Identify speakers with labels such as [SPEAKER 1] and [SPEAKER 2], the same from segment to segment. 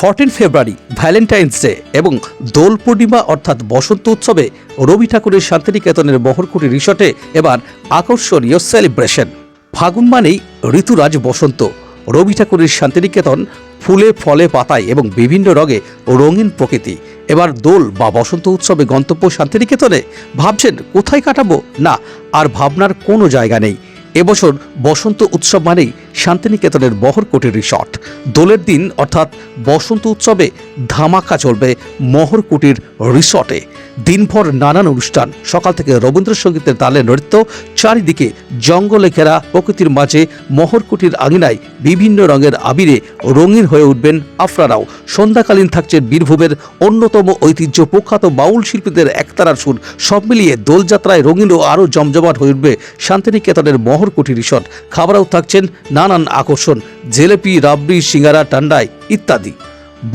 [SPEAKER 1] ফেব্রুয়ারি Valentine's day এবং দোল পূর্ণিমা অর্থাৎ বসন্ত উৎসবে রবি ঠাকুরের শান্তিনিকেতনের মহরকুটি রিসর্টে এবার আকর্ষণীয় সেলিব্রেশন। ফাগুন মানেই ঋতুরাজ বসন্ত। রবি ঠাকুরের শান্তিনিকেতন ফুলে ফলে পাতায় এবং বিভিন্ন রঙে রঙিন প্রকৃতি। এবার দোল বা বসন্ত উৎসবে গন্তব্য শান্তিনিকেতনে। ভাবছেন কোথায় কাটাবো? না, আর ভাবনার কোনো জায়গা নেই। এবছর বসন্ত উৎসব মানেই শান্তিনিকেতনের মহরকুটি রিসর্ট। দোলের দিন অর্থাৎ বসন্ত উৎসবে ধামাকা চলবে মহরকুটির রিসর্টে। দিনভর নানান অনুষ্ঠান, সকাল থেকে রবীন্দ্রসঙ্গীতের তালে নৃত্য, চারিদিকে জঙ্গলে ঘেরা প্রকৃতির মাঝে মহরকুটির আঙিনায় বিভিন্ন রঙের আবিরে রঙিন হয়ে উঠবেন আপনারাও। সন্ধ্যাকালীন থাকছে বীরভূমের অন্যতম ঐতিহ্য প্রখ্যাত বাউল শিল্পীদের একতারার সুর। সব মিলিয়ে দোলযাত্রায় রঙিন ও আরও জমজমাট হয়ে উঠবে শান্তিনিকেতনের মহরকুটি রিসর্ট। খাবারেও থাকছেন নানান আকর্ষণ, জিলেপি, রাবড়ি, সিঙ্গারা, ঠান্ডাই ইত্যাদি।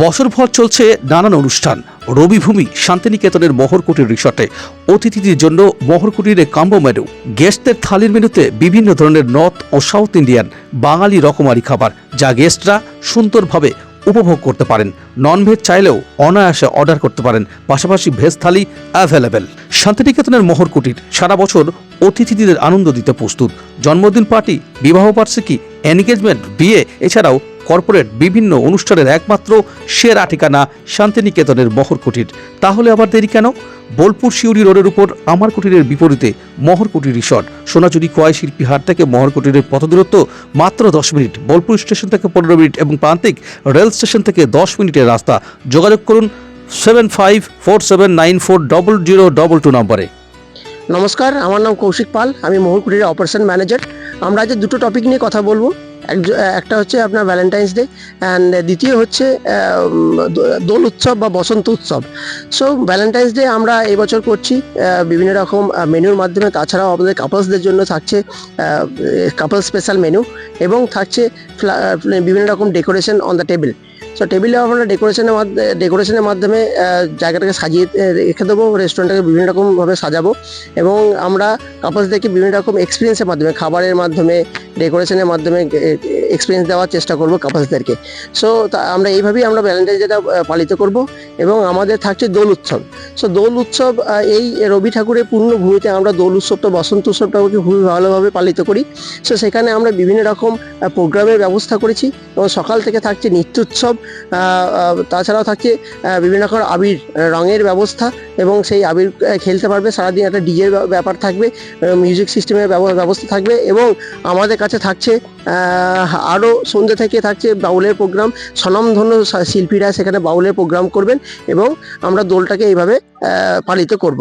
[SPEAKER 1] বছরভর চলছে নানান অনুষ্ঠান। রবিভূমি শান্তিনিকেতনের মহরকুটির রিসর্টে অতিথিদের জন্য মহরকুটির কাম্বো মেনু। গেস্টদের থালির মেনুতে বিভিন্ন ধরনের নর্থ ও সাউথ ইন্ডিয়ান বাঙালি রকমারি খাবার, যা গেস্টরা সুন্দরভাবে উপভোগ করতে পারেন। ননভেজ চাইলেও অনায়াসে অর্ডার করতে পারেন। পাশাপাশি ভেজ থালি অ্যাভেলেবেল। শান্তিনিকেতনের মহরকুটির সারা বছর অতিথিদের আনন্দ দিতে প্রস্তুত। জন্মদিন পার্টি, বিবাহবার্ষিকী, এনগেজমেন্ট, বিয়ে এছাড়াও কর্পোরেট বিভিন্ন অনুষ্ঠানের একমাত্র সেরা ঠিকানা শান্তিনিকেতনের মহরকুটির। তাহলে আবার দেরি কেন? বোলপুর শিউরি রোডের উপর আমার কুটিরের বিপরীতে মহরকুটি রিসর্ট। সোনাঝুরি খোয়াই শিল্পী হাট থেকে মহরকুটিরের পথ দূরত্ব মাত্র 10 মিনিট। বোলপুর স্টেশন থেকে 15 মিনিট এবং প্রান্তিক রেল স্টেশন থেকে 10 মিনিটের রাস্তা। যোগাযোগ করুন 7547940022 নম্বরে।
[SPEAKER 2] নমস্কার, আমার নাম কৌশিক পাল, আমি মহরকুটির অপারেশন ম্যানেজার। আমরা আজ দুটো টপিক নিয়ে কথা বলবো। একটা হচ্ছে আপনার ভ্যালেন্টাইন্স ডে অ্যান্ড দ্বিতীয় হচ্ছে দোল উৎসব বা বসন্ত উৎসব। সো ভ্যালেন্টাইন্স ডে আমরা এবছর করছি বিভিন্ন রকম মেনুর মাধ্যমে। তাছাড়াও আমাদের কাপলসদের জন্য থাকছে কাপল স্পেশাল মেনু এবং থাকছে বিভিন্ন রকম decoration on the table. So টেবিলে আমরা ডেকোরেশনের মাধ্যমে জায়গাটাকে সাজিয়ে রেখে দেবো, রেস্টুরেন্টটাকে বিভিন্ন রকমভাবে সাজাবো এবং আমরা কাপলসদেরকে বিভিন্ন রকম এক্সপিরিয়েন্সের মাধ্যমে, খাবারের মাধ্যমে, ডেকোরেশনের মাধ্যমে এক্সপিরিয়েন্স দেওয়ার চেষ্টা করবো কাপলসদেরকে। সো আমরা এইভাবেই আমরা ভ্যালেন্টাইন্স ডেটা পালিত করব এবং আমাদের থাকছে দোল উৎসব। সো দোল উৎসব, এই রবি ঠাকুরের পূর্ণভূমিতে আমরা দোল উৎসবটা, বসন্ত উৎসবটাকে খুবই ভালোভাবে পালিত করি। সো সেখানে আমরা বিভিন্ন রকম প্রোগ্রামের ব্যবস্থা করেছি এবং সকাল থেকে থাকছে নৃত্য উৎসব, তাছাড়াও থাকছে বিভিন্ন রকম আবির রঙের ব্যবস্থা এবং সেই আবির খেলতে পারবে সারাদিন। একটা ডিজের ব্যাপার থাকবে, মিউজিক সিস্টেমের ব্যবস্থা থাকবে এবং আমাদের কাছে থাকছে আরও সন্ধ্যে থেকে থাকছে বাউলের প্রোগ্রাম। স্বনামধন্য শিল্পীরা সেখানে বাউলের প্রোগ্রাম করবেন এবং আমরা দোলটাকে এইভাবে পালিত করব।